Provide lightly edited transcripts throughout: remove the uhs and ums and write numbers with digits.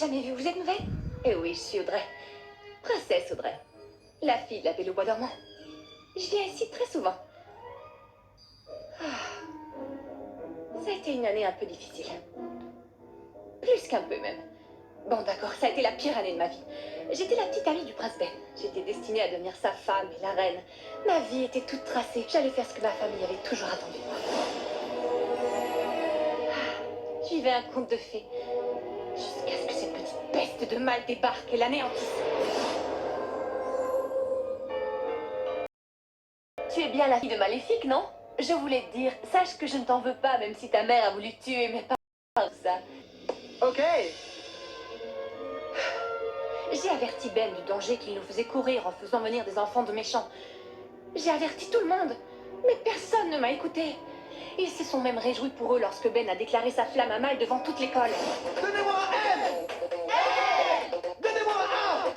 jamais vu. Vous êtes nouvelle? Eh oui, je suis Audrey. Princesse Audrey. La fille de la Belle au Bois dormant. Je viens ici très souvent. Ça a été une année un peu difficile. Plus qu'un peu même. Bon d'accord, ça a été la pire année de ma vie. J'étais la petite amie du prince Ben. J'étais destinée à devenir sa femme et la reine. Ma vie était toute tracée. J'allais faire ce que ma famille avait toujours attendu de moi. Je vivais un conte de fées. Jusqu'à ce que cette petite peste de mal débarque et l'anéantisse. Tu es bien la fille de Maléfique, non? Je voulais te dire, sache que je ne t'en veux pas, même si ta mère a voulu tuer mes parents. Ça. Ok. J'ai averti Ben du danger qu'il nous faisait courir en faisant venir des enfants de méchants. J'ai averti tout le monde, mais personne ne m'a écouté. Ils se sont même réjouis pour eux lorsque Ben a déclaré sa flamme à Mal devant toute l'école. Donnez-moi un M. Donnez-moi un A.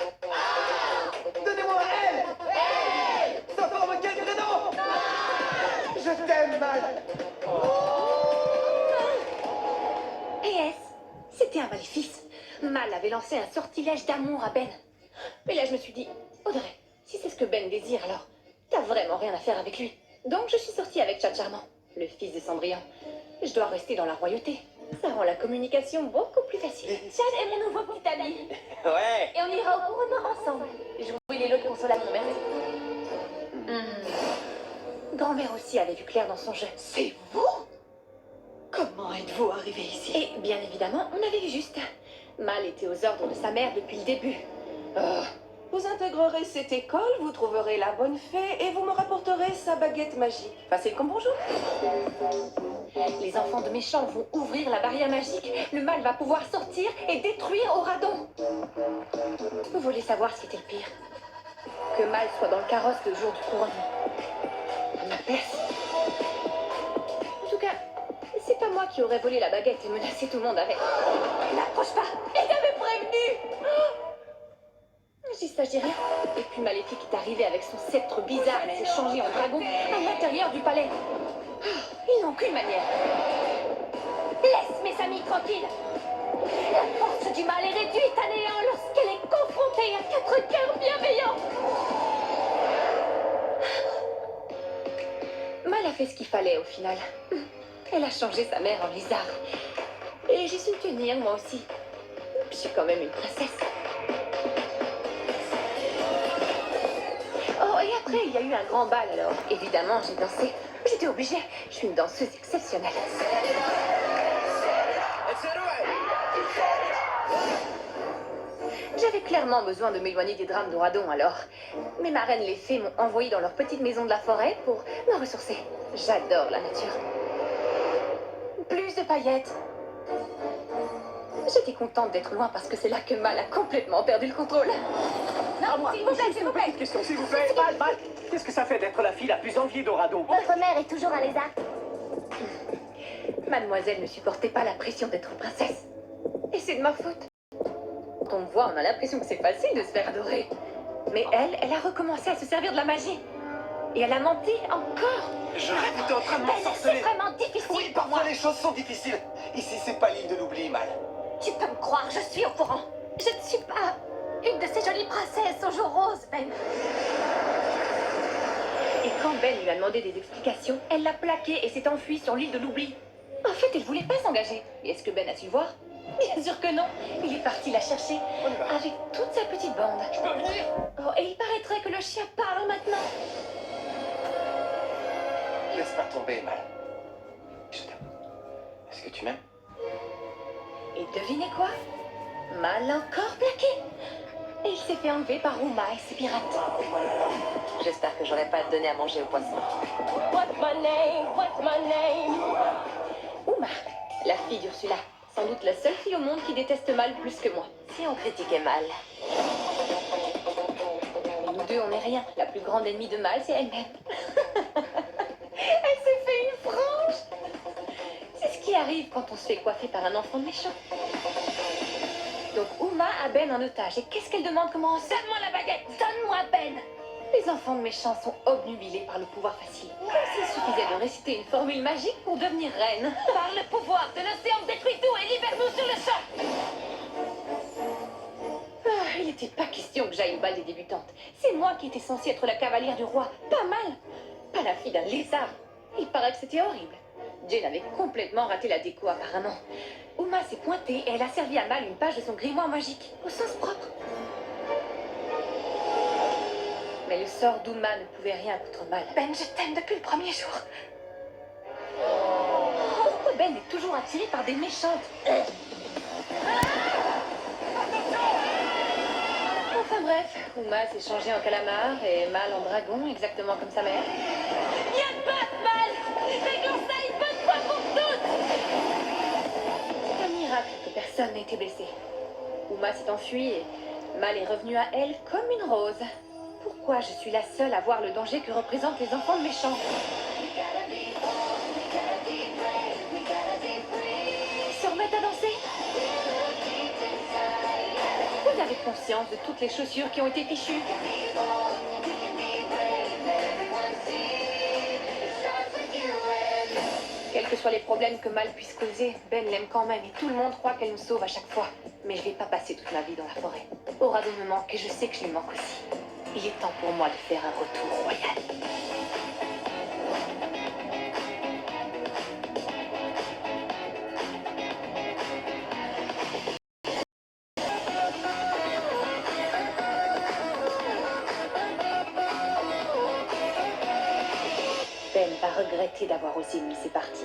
Donnez-moi un L. Ça forme quel prénom? Je t'aime, Mal. PS, c'était un maléfice. Mal avait lancé un sortilège d'amour à Ben. Mais là, je me suis dit, Audrey, si c'est ce que Ben désire, alors t'as vraiment rien à faire avec lui. Donc, je suis sortie avec Chad Charmant, le fils de Cendrillon. Je dois rester dans la royauté. Ça rend la communication beaucoup plus facile. Chad est mon nouveau petit ami. Ouais. Et on ira au cours Nord ensemble. Jouer les lots de consolation, merci. Grand-mère aussi avait vu clair dans son jeu. C'est vous? Comment êtes-vous arrivé ici? Et bien évidemment, on avait vu juste. Mal était aux ordres de sa mère depuis le début. Vous intégrerez cette école, vous trouverez la bonne fée et vous me rapporterez sa baguette magique. Facile comme bonjour. Les enfants de méchants vont ouvrir la barrière magique. Le mal va pouvoir sortir et détruire Auradon. Vous voulez savoir ce qui était le pire? Que Mal soit dans le carrosse le jour du couronnement. À ma place. En tout cas, c'est pas moi qui aurais volé la baguette et menacé tout le monde avec. N'approche pas! Il t'avait prévenu! J'y sais rien. Et puis Maléfique est arrivé avec son sceptre bizarre et s'est changé en dragon à l'intérieur du palais. Ils n'ont qu'une manière. Laisse mes amis tranquilles. La force du mal est réduite à néant lorsqu'elle est confrontée à 4 cœurs bienveillants. Mal a fait ce qu'il fallait au final. Elle a changé sa mère en lézard. Et j'ai su me tenir moi aussi. Je suis quand même une princesse. Oh, et après, il y a eu un grand bal alors. Évidemment, j'ai dansé. J'étais obligée. Je suis une danseuse exceptionnelle. J'avais clairement besoin de m'éloigner des drames d'Auradon alors. Mes marraines les fées m'ont envoyée dans leur petite maison de la forêt pour me ressourcer. J'adore la nature. Plus de paillettes. J'étais contente d'être loin parce que c'est là que Mal a complètement perdu le contrôle. Non, s'il vous plaît, s'il vous plaît. Question, s'il vous plaît. Mal. Qu'est-ce que ça fait d'être la fille la plus enviée d'Auradon? Votre mère est toujours un lézard. Mademoiselle ne supportait pas la pression d'être princesse. Et c'est de ma faute. Quand on me voit, on a l'impression que c'est facile de se faire adorer. Mais elle a recommencé à se servir de la magie. Et elle a menti encore. Je rêve, t'es en train de C'est m'ensorceler. vraiment difficile Oui, pour moi. parfois les choses sont difficiles. Ici, c'est pas l'île de l'oubli, Mal. Tu peux me croire, je suis au courant. Je ne suis pas une de ces jolies princesses aux joues roses, Ben. Et quand Ben lui a demandé des explications, elle l'a plaqué et s'est enfuie sur l'île de l'oubli. En fait, elle voulait pas s'engager. Et est-ce que Ben a su le voir? Bien sûr que non. Il est parti la chercher On y va. avec toute sa petite bande. Je peux venir? Oh, et il paraîtrait que le chien parle maintenant. Laisse pas tomber, Mal. Je t'aime. Est-ce que tu m'aimes? Et devinez quoi? Mal encore plaqué. Et il s'est fait enlever par Uma et ses pirates. J'espère que j'aurai pas à te donner à manger au poisson. What's my name? What's my name? Uma, la fille d'Ursula. Sans doute la seule fille au monde qui déteste Mal plus que moi. Si on critiquait Mal. Mais nous deux, on n'est rien. La plus grande ennemie de Mal, c'est elle-même. Elle s'est fait une frange. C'est ce qui arrive quand on se fait coiffer par un enfant méchant. Donc Uma a Ben en otage. Et qu'est-ce qu'elle demande? Comment on... Donne-moi la baguette. Donne-moi Ben. Les enfants de méchants sont obnubilés par le pouvoir facile. Comme s'il suffisait de réciter une formule magique pour devenir reine. Par le pouvoir de l'océan, détruis tout et libère-nous sur le champ. n'était pas question que j'aille au bal des débutantes. C'est moi qui étais censée être la cavalière du roi. Pas mal. Pas la fille d'un lézard. Il paraît que c'était horrible. Jane avait complètement raté la déco apparemment. Uma s'est pointée et elle a servi à Mal une page de son grimoire magique, au sens propre. Mais le sort d'Uma ne pouvait rien contre Mal. Ben, je t'aime depuis le premier jour. Pourquoi Ben est toujours attiré par des méchantes? Enfin bref, Uma s'est changée en calamar et Mal en dragon, exactement comme sa mère. Viens te battre, Mal! Réglons ça une bonne fois pour toutes! C'est un miracle que personne n'a été blessé. Uma s'est enfuie et Mal est revenue à elle comme une rose. Pourquoi je suis la seule à voir le danger que représentent les enfants de méchants? Ils se remettent à danser? Vous avez conscience de toutes les chaussures qui ont été fichues? Quels que soient les problèmes que Mal puisse causer, Ben l'aime quand même et tout le monde croit qu'elle nous sauve à chaque fois. Mais je vais pas passer toute ma vie dans la forêt. Oradon me manque et je sais que je lui manque aussi. Il est temps pour moi de faire un retour royal. Ben va regretter d'avoir osé me laisser partir.